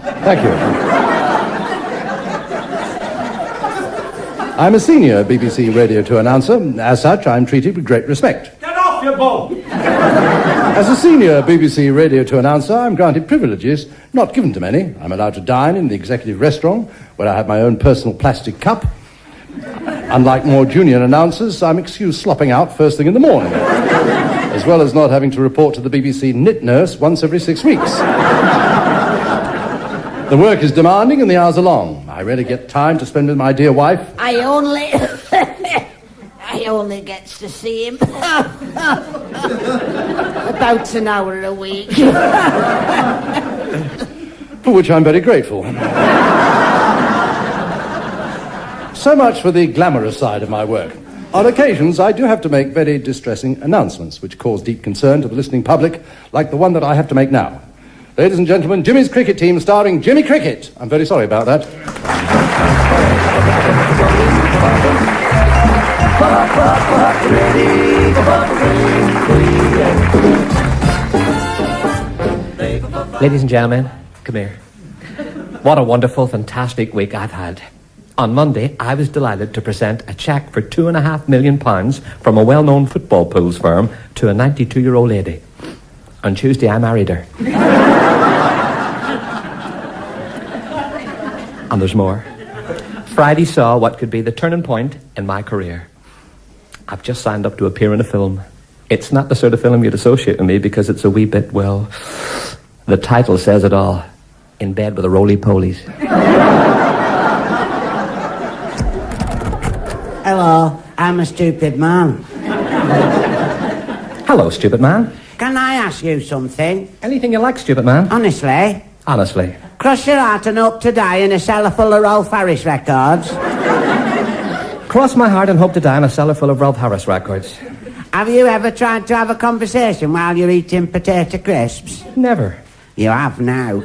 Thank you. I'm a senior BBC Radio 2 announcer. As such, I'm treated with great respect. Get off your bum! As a senior BBC Radio 2 announcer, I'm granted privileges not given to many. I'm allowed to dine in the executive restaurant, where I have my own personal plastic cup. Unlike more junior announcers, I'm excused slopping out first thing in the morning, as well as not having to report to the BBC knit nurse once every 6 weeks. The work is demanding and the hours are long. I rarely get time to spend with my dear wife. I only gets to see him about an hour a week. For which I'm very grateful. So much for the glamorous side of my work. On occasions, I do have to make very distressing announcements, which cause deep concern to the listening public, like the one that I have to make now. Ladies and gentlemen, Jimmy's Cricket Team starring Jimmy Cricket. I'm very sorry about that. Ladies and gentlemen, come here. What a wonderful, fantastic week I've had. On Monday, I was delighted to present a cheque for £2.5 million from a well-known football pools firm to a 92-year-old lady. On Tuesday, I married her. And there's more. Friday saw what could be the turning point in my career. I've just signed up to appear in a film. It's not the sort of film you'd associate with me because it's a wee bit, well, the title says it all. In bed with the roly-polies. Hello, I'm a stupid man. Hello, stupid man. Can I ask you something? Anything you like, stupid man. Honestly? Honestly. Cross your heart and hope to die in a cellar full of Rolf Harris records. Cross my heart and hope to die in a cellar full of Ralph Harris records. Have you ever tried to have a conversation while you're eating potato crisps? Never. You have now.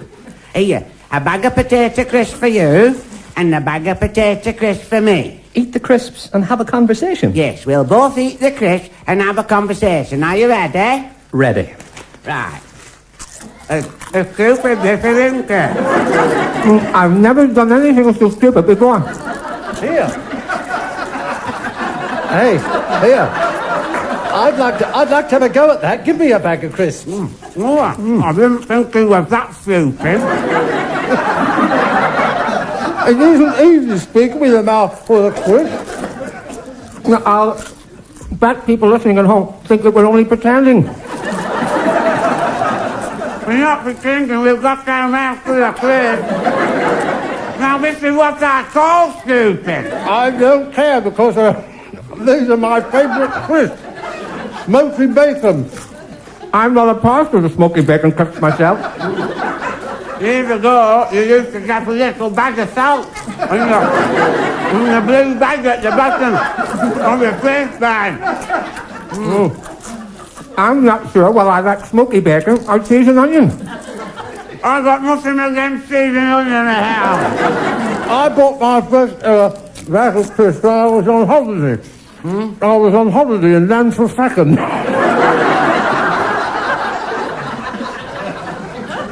Here, a bag of potato crisps for you and a bag of potato crisps for me. Eat the crisps and have a conversation? Yes, we'll both eat the crisps and have a conversation. Are you ready? Ready. Right. It's stupid, this isn't it? I've never done anything so stupid before. Here. Hey, here. I'd like to have a go at that. Give me a bag of crisps. I didn't think he was that stupid. It isn't easy to speak with a mouth full of crisps. I'll bet people listening at home think that we're only pretending. We're not pretending, we've got our mouth full of crisps. Now this is what I call stupid. I don't care because these are my favourite crisps. Smoky bacon. I'm not opposed to the smoky bacon crisps myself. Years ago, you used to get a little bag of salt in the blue bag at the bottom of your crisp bag. I'm not sure whether I like smoky bacon or cheese and onion. I got nothing against cheese and onion in the house. I bought my first bag of crisps when I was on holiday. I was on holiday in Lanfrathachan.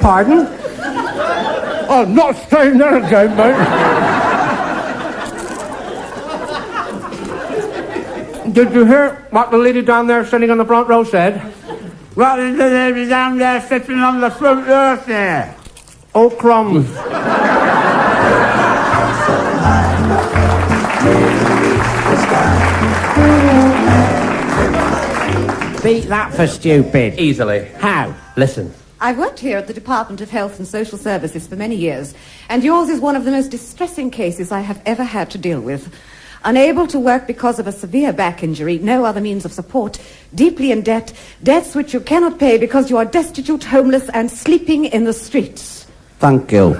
Pardon? I'm not saying that again, mate. Did you hear what the lady down there sitting on the front row said? What is the lady down there sitting on the front row there? Oh, crumbs. Beat that for stupid. Easily. How? Listen. I've worked here at the Department of Health and Social Services for many years, and yours is one of the most distressing cases I have ever had to deal with. Unable to work because of a severe back injury, no other means of support, deeply in debt, debts which you cannot pay because you are destitute, homeless, and sleeping in the streets. Thank you.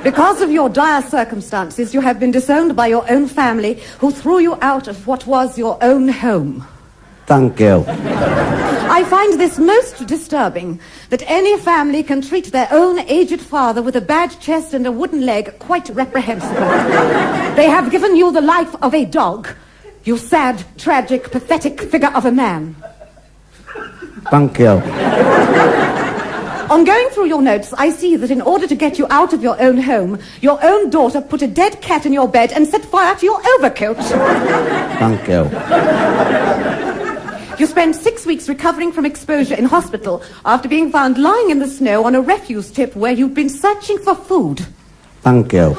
Because of your dire circumstances, you have been disowned by your own family, who threw you out of what was your own home. Thank you. I find this most disturbing, that any family can treat their own aged father with a bad chest and a wooden leg quite reprehensible. They have given you the life of a dog, you sad, tragic, pathetic figure of a man. Thank you. On going through your notes, I see that in order to get you out of your own home, your own daughter put a dead cat in your bed and set fire to your overcoat. Thank you. You spent 6 weeks recovering from exposure in hospital after being found lying in the snow on a refuse tip where you'd been searching for food. Thank you.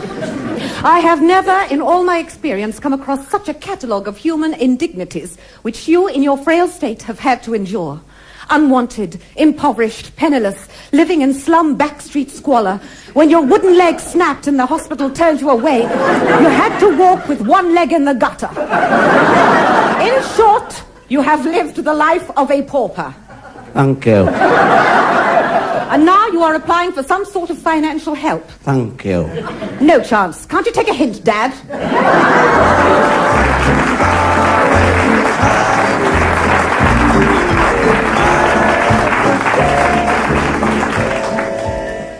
I have never, in all my experience, come across such a catalogue of human indignities which you, in your frail state, have had to endure. Unwanted, impoverished, penniless, living in slum backstreet squalor. When your wooden leg snapped and the hospital turned you away, you had to walk with one leg in the gutter. In short, you have lived the life of a pauper. Thank you. And now you are applying for some sort of financial help. Thank you. No chance. Can't you take a hint, Dad?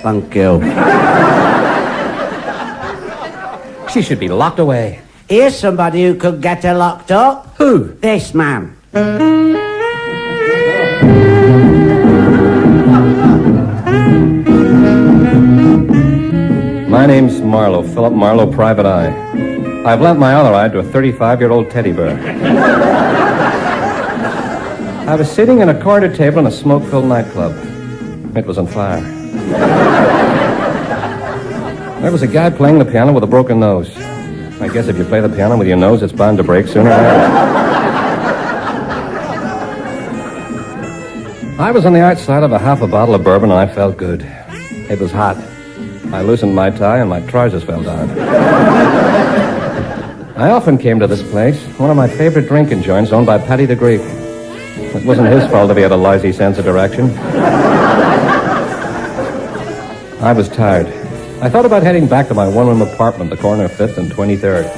Thank you. She should be locked away. Here's somebody who could get her locked up. Who? This man. My name's Marlowe, Philip Marlowe, private eye. I've lent my other eye to a 35-year-old teddy bear. I was sitting in a corner table in a smoke-filled nightclub. It was on fire. There was a guy playing the piano with a broken nose. I guess if you play the piano with your nose, it's bound to break sooner or later. I was on the outside of a half a bottle of bourbon and I felt good. It was hot. I loosened my tie and my trousers fell down. I often came to this place, one of my favorite drinking joints owned by Paddy the Greek. It wasn't his fault if he had a lousy sense of direction. I was tired. I thought about heading back to my one-room apartment, the corner of 5th and 23rd.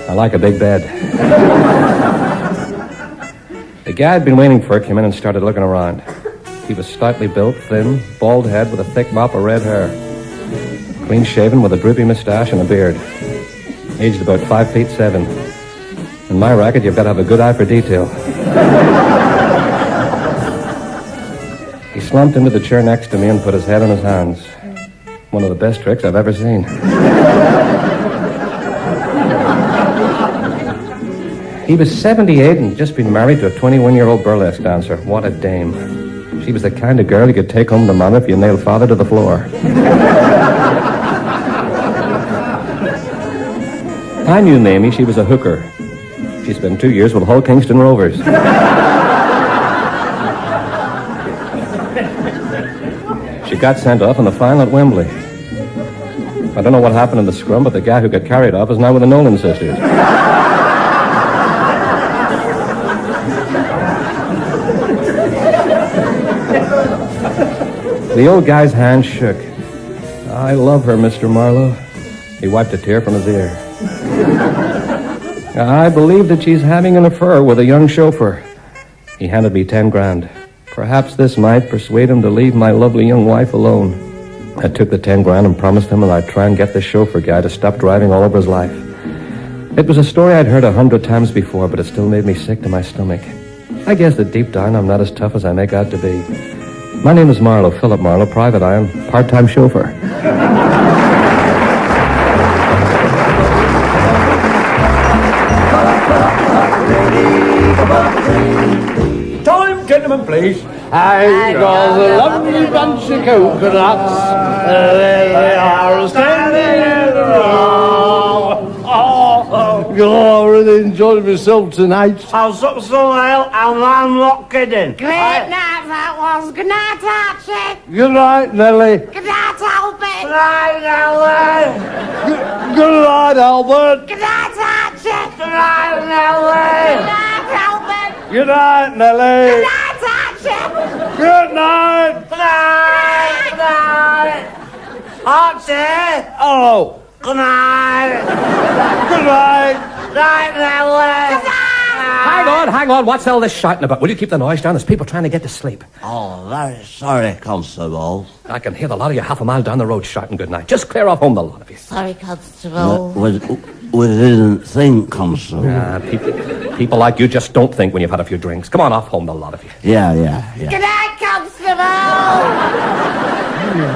I like a big bed. The guy I'd been waiting for came in and started looking around. He was stoutly built, thin, bald head with a thick mop of red hair. Clean-shaven with a droopy moustache and a beard. Aged about 5'7". In my racket, you've got to have a good eye for detail. He slumped into the chair next to me and put his head on his hands. One of the best tricks I've ever seen. He was 78 and just been married to a 21-year-old burlesque dancer. What a dame. She was the kind of girl you could take home to Mama if you nailed father to the floor. I knew Mamie. She was a hooker. She spent 2 years with Hull Kingston Rovers. She got sent off in the final at Wembley. I don't know what happened in the scrum, but the guy who got carried off is now with the Nolan sisters. The old guy's hand shook. I love her, Mr. Marlowe. He wiped a tear from his ear. I believe that she's having an affair with a young chauffeur. He handed me 10 grand. Perhaps this might persuade him to leave my lovely young wife alone. I took the 10 grand and promised him that I'd try and get the chauffeur guy to stop driving all over his life. It was a story I'd heard 100 times before, but it still made me sick to my stomach. I guess that deep down I'm not as tough as I make out to be. My name is Marlowe, Philip Marlowe, private eye, and part-time chauffeur. Time, gentlemen, please. I got a lovely bunch of coconuts. There they are, standing in a row. Oh, I really enjoyed myself tonight. I'll sup some ale and I'm not kidding. Great night that was. Good night, Archie. Good night, Nellie. Good night, Albert. Good night, Nellie. Good night, Albert. Good night, Archie. Good night, Nellie. Good night, Albert. Good night, Nellie. Good night, Archie. Good night. Good night. Good night. Archie. Oh. Good night. Good night. Night, Nellie. Hang on. What's all this shouting about? Will you keep the noise down? There's people trying to get to sleep. Oh, very sorry, Constable. I can hear the lot of you half a mile down the road shouting good night. Just clear off home, the lot of you. Sorry, Constable. We didn't think, Constable. People like you just don't think when you've had a few drinks. Come on off home, the lot of you. Yeah. Good night, Constable.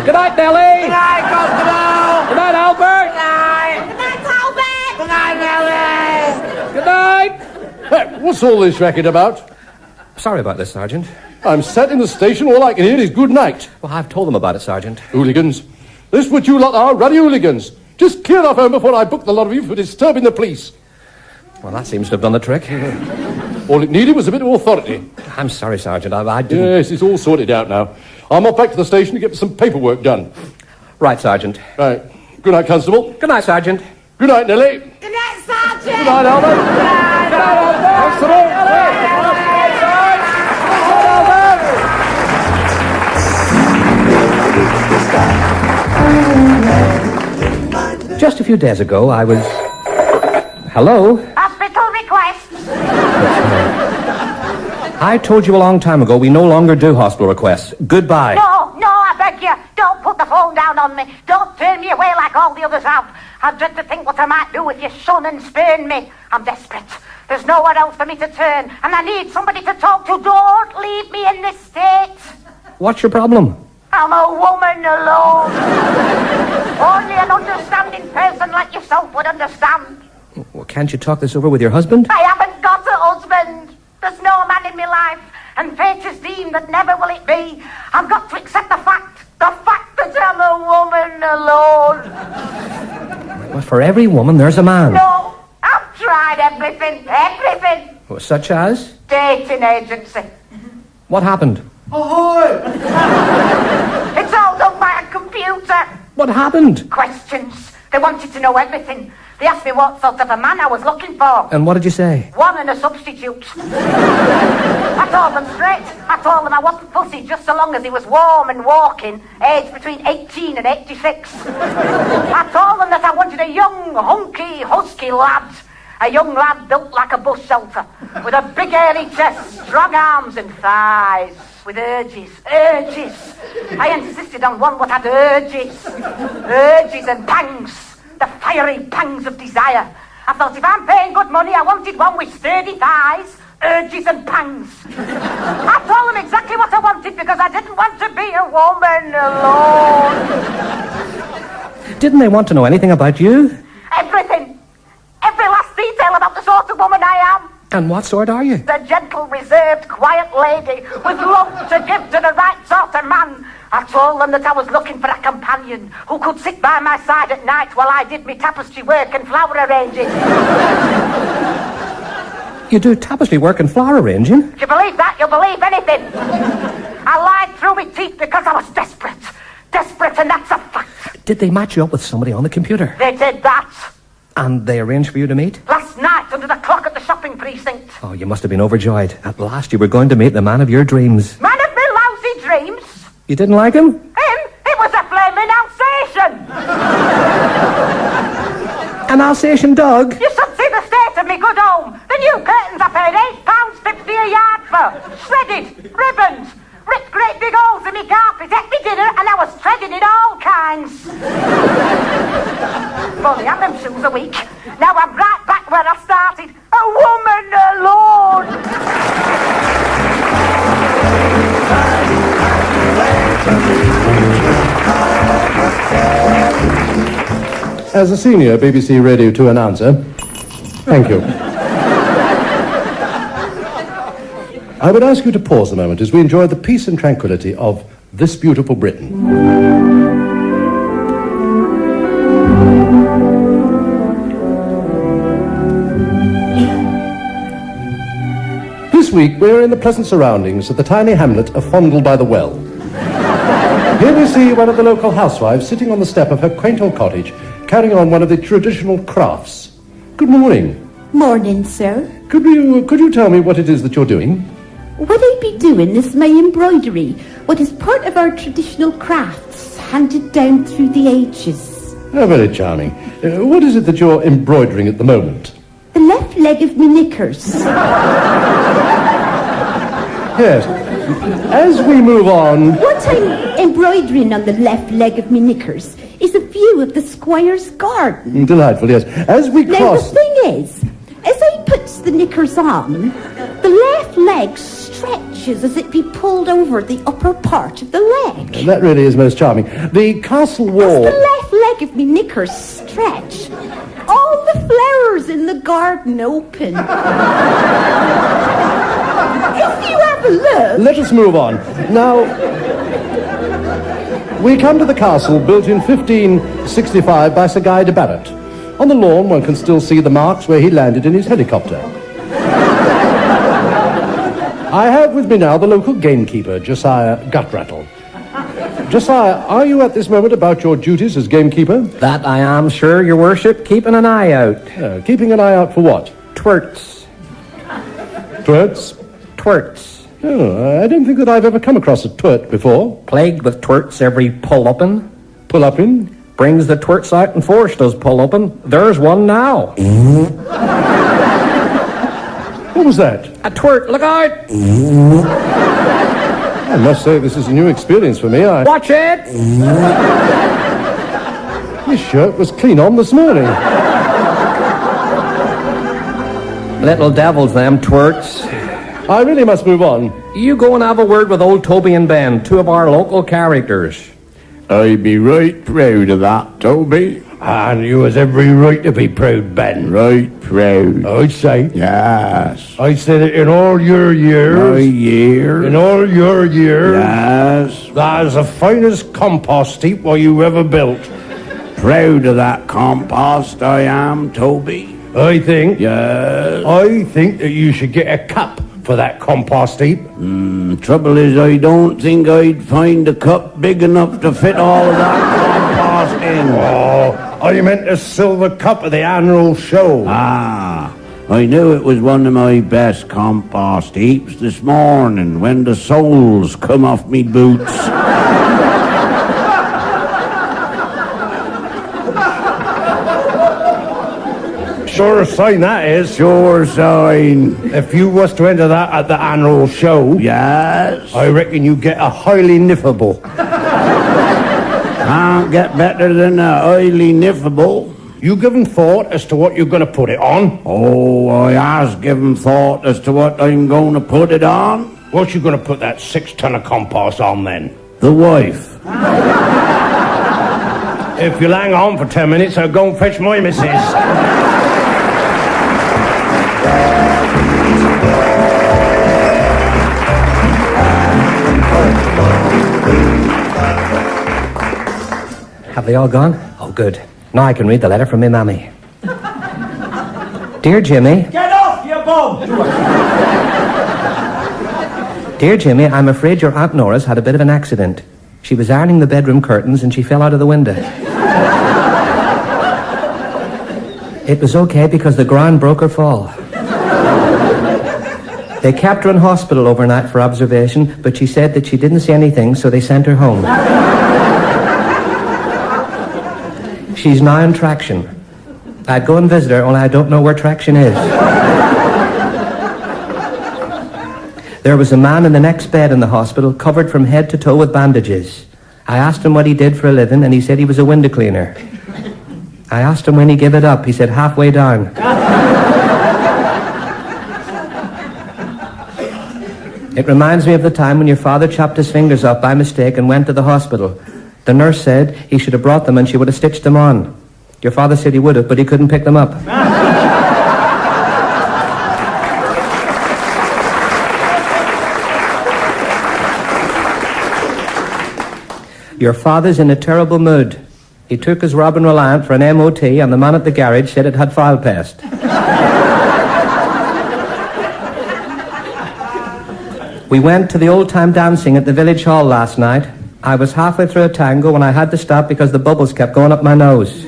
Good night, Nellie. Good night, Costello. Good night, Albert. Good night, Nellie. Good night. Hey, what's all this racket about? Sorry about this, Sergeant. I'm sat in the station, all I can hear is good night. Well, I've told them about it, Sergeant. Hooligans. This what you lot are, ruddy hooligans. Just clear off home before I book the lot of you for disturbing the police. Well, that seems to have done the trick. All it needed was a bit of authority. I'm sorry, Sergeant. I didn't... Yes, it's all sorted out now. I'm off back to the station to get some paperwork done. Right, Sergeant. Right. Good night, Constable. Good night, Sergeant. Good night, Nellie. Good night, Sergeant. Good night, Albert. Good night, Albert. Constable. Just a few days ago, I was... Hello? Hospital request. I told you a long time ago we no longer do hospital requests. Goodbye. No, I beg you. Don't put the phone down on me. Don't turn me away like all the others have. I dread to think what I might do if you shun and spurn me. I'm desperate. There's nowhere else for me to turn, and I need somebody to talk to. Don't leave me in this state. What's your problem? I'm a woman alone. Only an understanding person like yourself would understand. Well, can't you talk this over with your husband? I haven't got a husband. There's no man in my life, and fate has deemed that never will it be. I've got to accept the fact that I'm a woman alone. Well, for every woman, there's a man. No, I've tried everything. Well, such as? Dating agency. What happened? It's all done by a computer. What happened? Questions. They wanted to know everything. They asked me what sort of a man I was looking for. And what did you say? One and a substitute. I told them straight. I told them I wasn't fussy just so long as he was warm and walking, aged between 18 and 86. I told them that I wanted a young, hunky, husky lad. A young lad built like a bush shelter, with a big hairy chest, strong arms and thighs, with urges. I insisted on one what had urges and pangs. The fiery pangs of desire. I thought if I'm paying good money, I wanted one with sturdy thighs, urges and pangs. I told them exactly what I wanted because I didn't want to be a woman alone. Didn't they want to know anything about you? Everything. Every last detail about the sort of woman I am. And what sort are you? The gentle, reserved, quiet lady with love to give to the right sort of man. I told them that I was looking for a companion who could sit by my side at night while I did my tapestry work and flower arranging. You do tapestry work and flower arranging? If you believe that, you'll believe anything. I lied through my teeth because I was desperate. Desperate, and that's a fact. Did they match you up with somebody on the computer? They did that. And they arranged for you to meet? Last night, under the clock at the shopping precinct. Oh, you must have been overjoyed. At last you were going to meet the man of your dreams. Man of my lousy dreams. You didn't like him? Him? It was a flaming Alsatian. An Alsatian dog? You should see the state of me good home. The new curtains I paid £8.50 a yard for. Shredded, ribbons, ripped great big holes in me carpet, ate me dinner, and I was treading in all kinds. Only had them shoes a week. Now I'm right back where I started. A woman alone. As a senior BBC Radio 2 announcer, thank you. I would ask you to pause a moment as we enjoy the peace and tranquility of this beautiful Britain. This week we're in the pleasant surroundings of the tiny hamlet of Fondle by the Well. Here we see one of the local housewives sitting on the step of her quaint old cottage, carrying on one of the traditional crafts. Good morning. Morning, sir. Could you tell me what it is that you're doing? What I be doing is my embroidery, what is part of our traditional crafts, handed down through the ages. Oh, very charming. What is it that you're embroidering at the moment? The left leg of me knickers. Yes. As we move on... What I'm embroidering on the left leg of me knickers is a view of the squire's garden. Delightful, yes. As we Now, cross... the thing is, as I puts the knickers on, the left leg stretch inches as it be pulled over the upper part of the leg. That really is most charming. The castle wall... As the left leg of me knickers stretch, all the flowers in the garden open. If you have a look... Let us move on. Now, we come to the castle built in 1565 by Sir Guy de Barrett. On the lawn, one can still see the marks where he landed in his helicopter. I have with me now the local gamekeeper, Josiah Gutrattle. Josiah, are you at this moment about your duties as gamekeeper? That I am, sure, your worship. Keeping an eye out. Keeping an eye out for what? Twirts. Twirts? Twirts. Oh, I don't think that I've ever come across a twit before. Plagued with twirts every pull-uppin'. Pull-uppin'? Brings the twirts out and force does pull-uppin'. There's one now. What was that? A twirt, look out! I must say this is a new experience for me. Watch it! This shirt was clean on this morning. Little devils, them twirts. I really must move on. You go and have a word with old Toby and Ben, two of our local characters. I'd be right proud of that, Toby. And you has every right to be proud, Ben. Right proud. I'd say. Yes. I said it in all your years. My year. In all your years. Yes. That is the finest compost heap what you ever built. Proud of that compost I am, Toby. I think. Yes. I think that you should get a cup for that compost heap. Trouble is, I don't think I'd find a cup big enough to fit all of that compost in. Oh, I meant a silver cup at the annual show. Ah, I knew it was one of my best compost heaps this morning when the soles come off me boots. Sure sign that is. Sure sign. If you was to enter that at the annual show, Yes. I reckon you get a highly niffable. Can't get better than a highly niffable. You given thought as to what you're going to put it on? Oh, I has given thought as to what I'm going to put it on. What you going to put that 6 ton of compost on then? The wife. If you'll hang on for 10 minutes, I'll go and fetch my missus. Have they all gone? Oh, good. Now I can read the letter from me mammy. Dear Jimmy. Get off, you bum! Dear Jimmy, I'm afraid your Aunt Nora's had a bit of an accident. She was ironing the bedroom curtains and she fell out of the window. It was okay because the ground broke her fall. They kept her in hospital overnight for observation, but she said that she didn't see anything, so they sent her home. She's now in traction. I'd go and visit her, only I don't know where traction is. There was a man in the next bed in the hospital, covered from head to toe with bandages. I asked him what he did for a living, and he said he was a window cleaner. I asked him when he gave it up. He said halfway down. It reminds me of the time when your father chopped his fingers off by mistake and went to the hospital. The nurse said he should have brought them and she would have stitched them on. Your father said he would have, but he couldn't pick them up. Your father's in a terrible mood. He took his Robin Reliant for an MOT and the man at the garage said it had file pest. We went to the old-time dancing at the village hall last night. I was halfway through a tango and I had to stop because the bubbles kept going up my nose.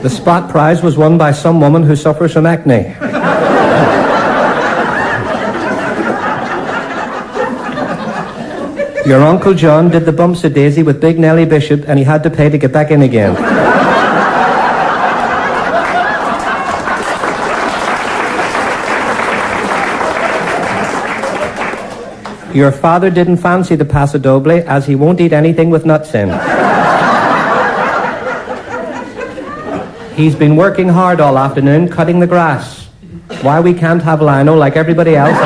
The spot prize was won by some woman who suffers from acne. Your Uncle John did the bumps of Daisy with Big Nellie Bishop and he had to pay to get back in again. Your father didn't fancy the Paso Doble as he won't eat anything with nuts in. He's been working hard all afternoon cutting the grass. Why we can't have lino like everybody else, I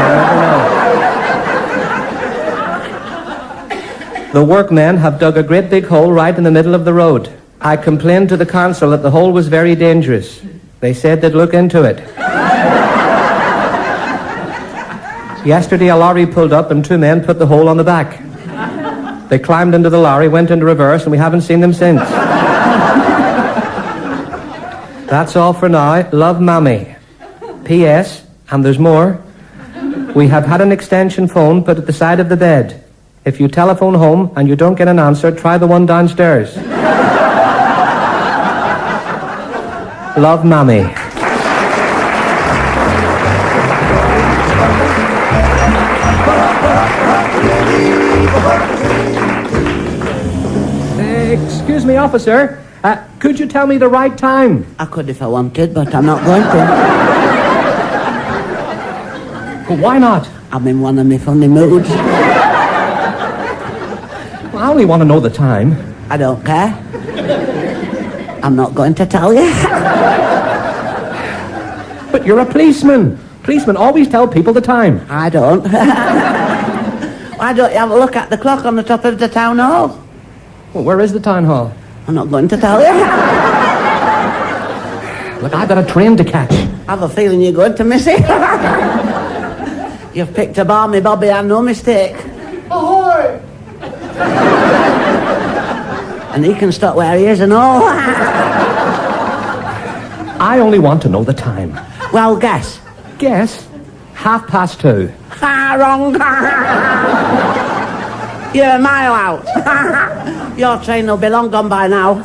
never know. The workmen have dug a great big hole right in the middle of the road. I complained to the council that the hole was very dangerous. They said they'd look into it. Yesterday a lorry pulled up and 2 men put the hole on the back. They climbed into the lorry, went into reverse, and we haven't seen them since. That's all for now. Love, Mammy. P.S., and there's more. We have had an extension phone put at the side of the bed. If you telephone home and you don't get an answer, try the one downstairs. Love, Mammy. Excuse me, officer. Could you tell me the right time? I could if I wanted, but I'm not going to. Well, why not? I'm in one of my funny moods. Well, I only want to know the time. I don't care. I'm not going to tell you. But you're a policeman. Policemen always tell people the time. I don't. Why don't you have a look at the clock on the top of the town hall? Well, where is the town hall? I'm not going to tell you. Look, I've got a train to catch. I have a feeling you're going to miss it. You've picked a balmy Bobby and no mistake. Ahoy! And he can stop where he is and all. I only want to know the time. Well, guess. Guess? 2:30. Wrong. You're a mile out. Your train will be long gone by now.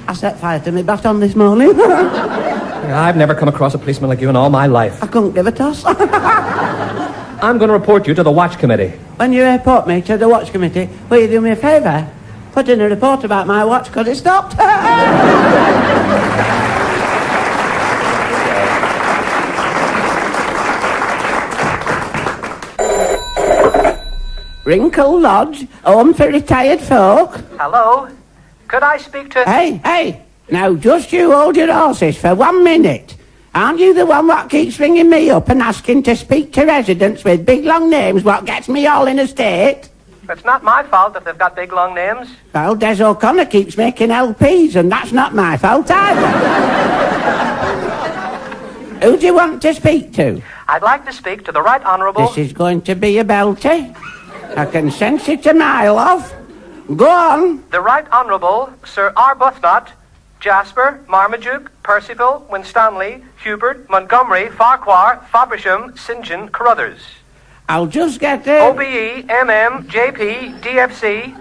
I set fire to my baton this morning. I've never come across a policeman like you in all my life. I couldn't give a toss. I'm going to report you to the watch committee. When you report me to the watch committee, will you do me a favour? Put in a report about my watch because it stopped. Wrinkle Lodge, home for retired folk. Hello? Could I speak to... Hey, now just you hold your horses for 1 minute. Aren't you the one what keeps ringing me up and asking to speak to residents with big long names what gets me all in a state? It's not my fault if they've got big long names. Well, Des O'Connor keeps making LPs and that's not my fault either. Who do you want to speak to? I'd like to speak to the Right Honourable... This is going to be a belter. I can sense it a mile off. Go on. The Right Honourable Sir Arbuthnot, Jasper, Marmaduke, Percival, Winstanley, Hubert, Montgomery, Farquhar, Faversham, St. John, Carruthers. I'll just get the... OBE, MM, JP, DFC,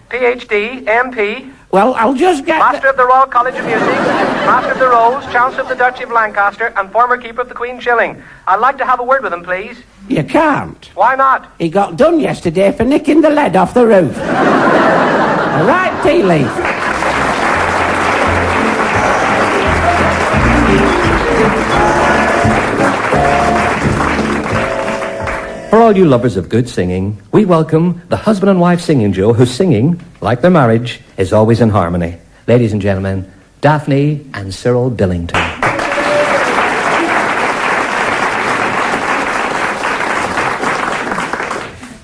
PhD, MP... Well, I'll just get... Master of the Royal College of Music, Master of the Rose, Chancellor of the Duchy of Lancaster, and former Keeper of the Queen's Shilling. I'd like to have a word with him, please. You can't. Why not? He got done yesterday for nicking the lead off the roof. A right tea leaf. For all you lovers of good singing, we welcome the husband and wife singing duo whose singing, like their marriage, is always in harmony. Ladies and gentlemen, Daphne and Cyril Billington.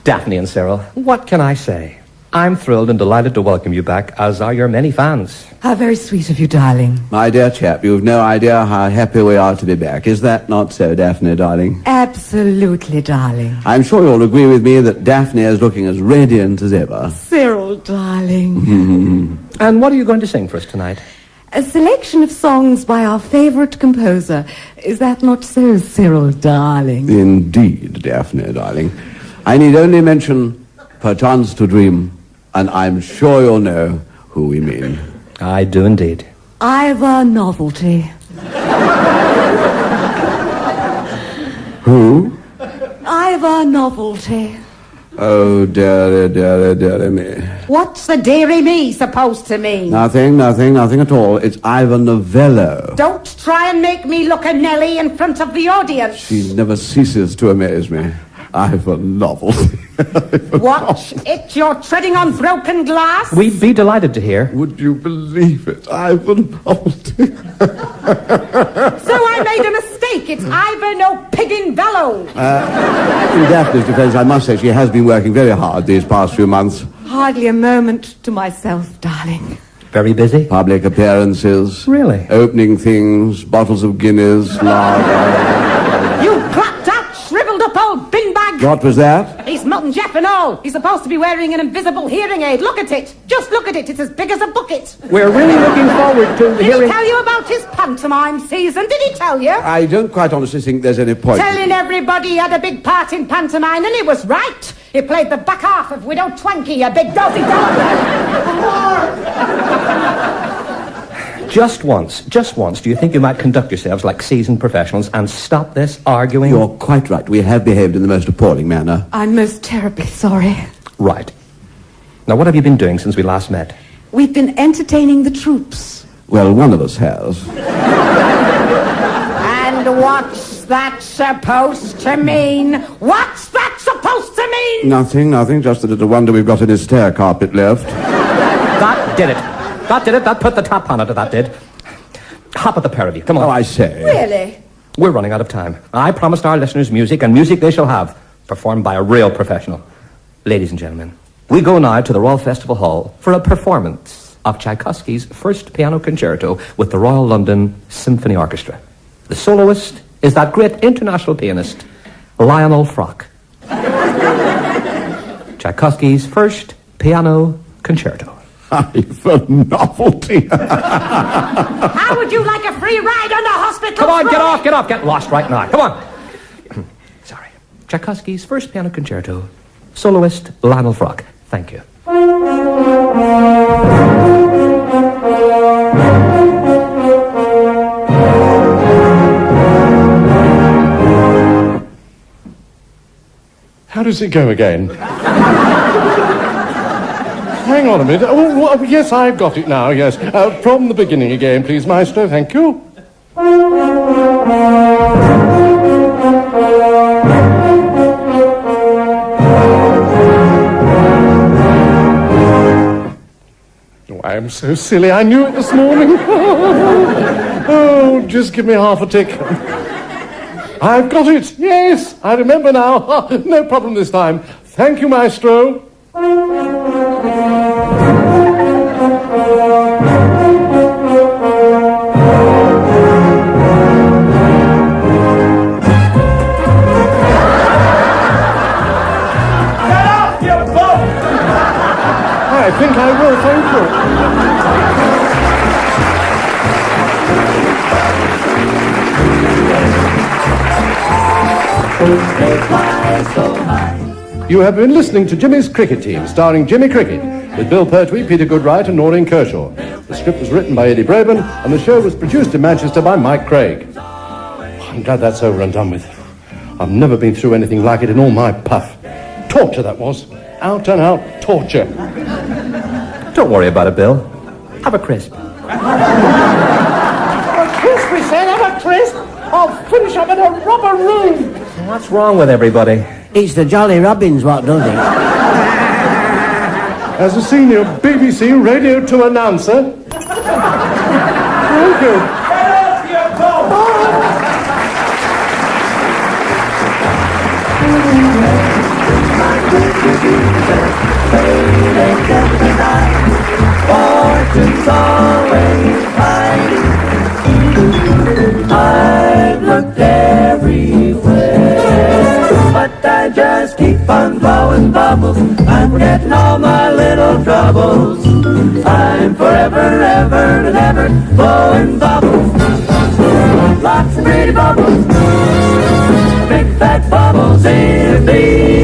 Daphne and Cyril, what can I say? I'm thrilled and delighted to welcome you back, as are your many fans. How very sweet of you, darling. My dear chap, you've no idea how happy we are to be back. Is that not so, Daphne, darling? Absolutely, darling. I'm sure you'll agree with me that Daphne is looking as radiant as ever. Cyril, darling. And what are you going to sing for us tonight? A selection of songs by our favourite composer. Is that not so, Cyril, darling? Indeed, Daphne, darling. I need only mention Perchance to Dream, and I'm sure you'll know who we mean. I do indeed. Ivor Novelty. Who? Ivor Novelty. Oh, dearie me. What's the dearie me supposed to mean? Nothing at all. It's Ivor Novello. Don't try and make me look a Nelly in front of the audience. She never ceases to amaze me. I've a novelty. Watch it, you're treading on broken glass. We'd be delighted to hear. Would you believe it? I've a novelty. So I made a mistake. It's Ivan O'Piggin-Bellow. In Daphne's defense, I must say she has been working very hard these past few months. Hardly a moment to myself, darling. Very busy? Public appearances. Really? Opening things, bottles of Guinness, lager. You clapped out, shriveled up old bin bag. What was that? He's Mutt and Jeff and all. He's supposed to be wearing an invisible hearing aid. Look at it. Just look at it. It's as big as a bucket. We're really looking forward to Did hearing... he tell you about his pantomime season? Did he tell you? I don't quite honestly think there's any point. Telling everybody he had a big part in pantomime, and he was right. He played the back half of Widow Twanky, a big dozy dog. Just once, do you think you might conduct yourselves like seasoned professionals and stop this arguing? You're quite right. We have behaved in the most appalling manner. I'm most terribly sorry. Right. Now, what have you been doing since we last met? We've been entertaining the troops. Well, one of us has. And what's that supposed to mean? What's that supposed to mean? Nothing. Just a little wonder we've got any stair carpet left. That did it. That put the top on it, that did. Hop at the pair of you. Come on. Oh, I say. Really? We're running out of time. I promised our listeners music, and music they shall have, performed by a real professional. Ladies and gentlemen, we go now to the Royal Festival Hall for a performance of Tchaikovsky's first piano concerto with the Royal London Symphony Orchestra. The soloist is that great international pianist, Lionel Frock. Tchaikovsky's first piano concerto. I've a novelty. How would you like a free ride on the hospital? Come on, get off, get lost right now. Come on. Sorry. Tchaikovsky's first piano concerto, soloist Lionel Frock. Thank you. How does it go again? Hang on a minute. Oh, yes, I've got it now, yes. From the beginning again, please, Maestro. Thank you. Oh, I am so silly. I knew it this morning. Oh, just give me half a tick. I've got it. Yes, I remember now. No problem this time. Thank you, Maestro. I think I will, thank you. You have been listening to Jimmy's Cricket Team, starring Jimmy Cricket, with Bill Pertwee, Peter Goodright and Noreen Kershaw. The script was written by Eddie Braben, and the show was produced in Manchester by Mike Craig. I'm glad that's over and done with. I've never been through anything like it in all my puff. Torture, that was. Out and out torture. Don't worry about it, Bill. Have a crisp. A crisp, we said, have a crisp. I'll finish up in a rubber room. What's wrong with everybody? It's the Jolly Robins what does it. As a senior BBC Radio 2 announcer... Thank you. Fortune's always right. I've looked everywhere, but I just keep on blowing bubbles. I'm forgetting all my little troubles. I'm forever, ever, and ever blowing bubbles. Lots of pretty bubbles, big fat bubbles in the